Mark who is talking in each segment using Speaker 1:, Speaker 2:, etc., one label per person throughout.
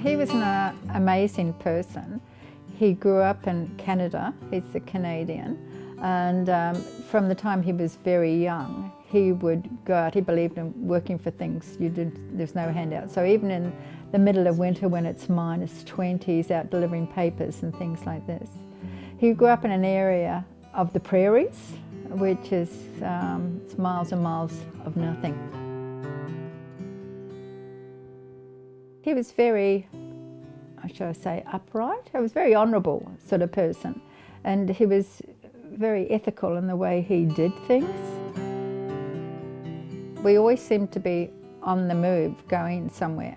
Speaker 1: He was an amazing person. He grew up in Canada, he's a Canadian, and from the time he was very young, he would go out. He believed in working for things there's no handout. So even in the middle of winter when it's -20, he's out delivering papers and things like this. He grew up in an area of the prairies, which is it's miles and miles of nothing. He was very, shall I say, upright. He was a very honourable sort of person, and he was very ethical in the way he did things. We always seemed to be on the move, going somewhere,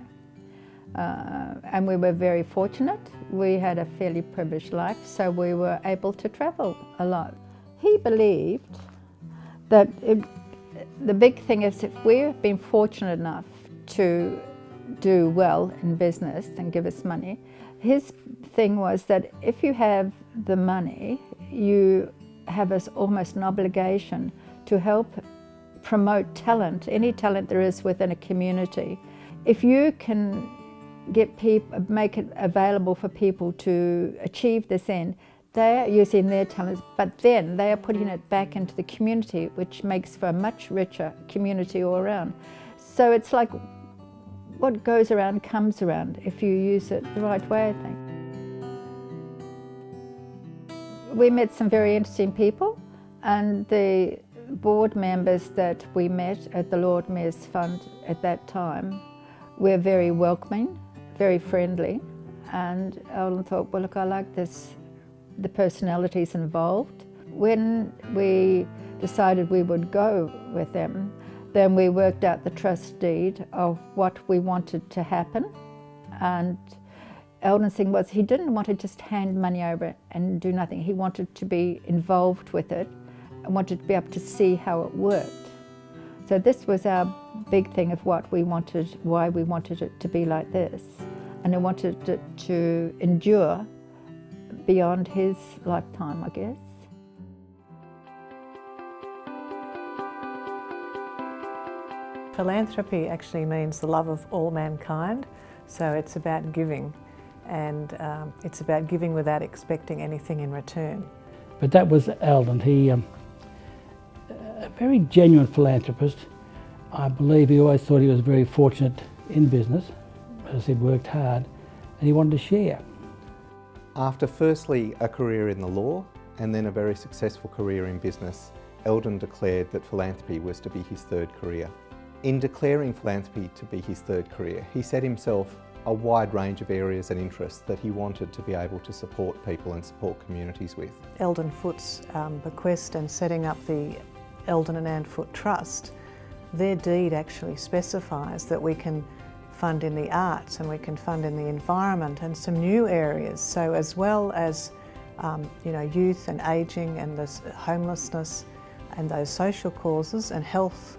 Speaker 1: and we were very fortunate. We had a fairly privileged life, so we were able to travel a lot. He believed that the big thing is, if we've been fortunate enough to do well in business and give us money, his thing was that if you have the money, you have almost an obligation to help promote talent, any talent there is within a community. If you can make it available for people to achieve this end, they are using their talents, but then they are putting it back into the community, which makes for a much richer community all around. So it's like what goes around comes around if you use it the right way, I think. We met some very interesting people, and the board members that we met at the Lord Mayor's Fund at that time were very welcoming, very friendly, and Eldon thought, well, look, I like the personalities involved. When we decided we would go with them, then we worked out the trust deed of what we wanted to happen, and Eldon's thing was he didn't want to just hand money over and do nothing. He wanted to be involved with it and wanted to be able to see how it worked. So this was our big thing of what we wanted, why we wanted it to be like this. And I wanted it to endure beyond his lifetime, I guess.
Speaker 2: Philanthropy actually means the love of all mankind, so it's about giving, and it's about giving without expecting anything in return.
Speaker 3: But that was Eldon. He, a very genuine philanthropist. I believe he always thought he was very fortunate in business, as he worked hard, and he wanted to share.
Speaker 4: After firstly a career in the law and then a very successful career in business, Eldon declared that philanthropy was to be his third career. In declaring philanthropy to be his third career, he set himself a wide range of areas and interests that he wanted to be able to support people and support communities with.
Speaker 2: Eldon Foote's bequest and setting up the Eldon Anne Foote Trust, their deed actually specifies that we can fund in the arts and we can fund in the environment and some new areas. So as well as you know, youth and ageing and this homelessness and those social causes and health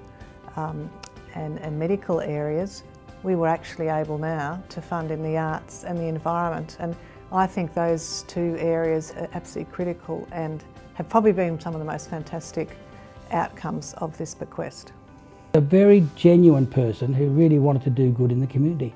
Speaker 2: and medical areas, we were actually able now to fund in the arts and the environment. And I think those two areas are absolutely critical and have probably been some of the most fantastic outcomes of this bequest.
Speaker 3: A very genuine person who really wanted to do good in the community,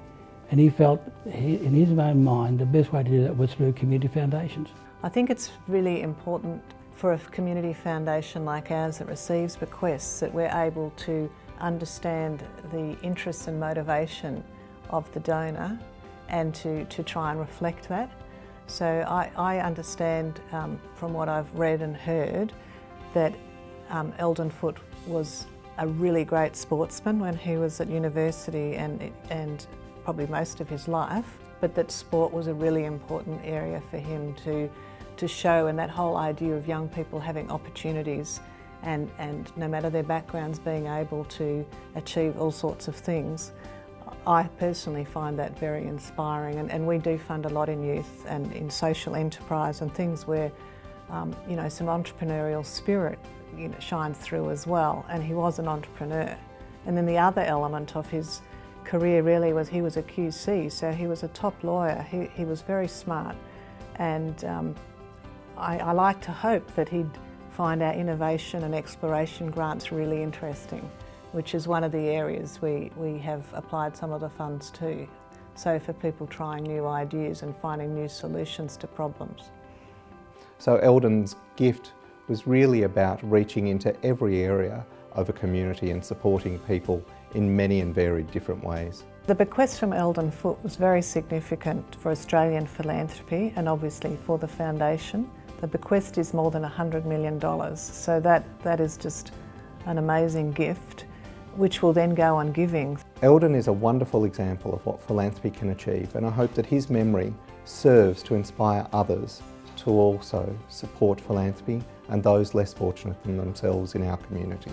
Speaker 3: and he felt in his own mind the best way to do that was through community foundations.
Speaker 2: I think it's really important for a community foundation like ours that receives bequests that we're able to understand the interests and motivation of the donor and to try and reflect that. So I understand from what I've read and heard that Eldon Foote was a really great sportsman when he was at university and probably most of his life, but that sport was a really important area for him to show, and that whole idea of young people having opportunities and no matter their backgrounds being able to achieve all sorts of things. I personally find that very inspiring, and we do fund a lot in youth and in social enterprise and things where you know, some entrepreneurial spirit shines through as well, and he was an entrepreneur. And then the other element of his career really was he was a QC, so he was a top lawyer. He was very smart, and I like to hope that he'd find our innovation and exploration grants really interesting, which is one of the areas we have applied some of the funds to. so for people trying new ideas and finding new solutions to problems.
Speaker 4: So Eldon's gift was really about reaching into every area of a community and supporting people in many and varied different ways.
Speaker 2: The bequest from Eldon Foote was very significant for Australian philanthropy and obviously for the foundation. The bequest is more than $100 million, so that is just an amazing gift, which will then go on giving.
Speaker 4: Eldon is a wonderful example of what philanthropy can achieve, and I hope that his memory serves to inspire others to also support philanthropy and those less fortunate than themselves in our community.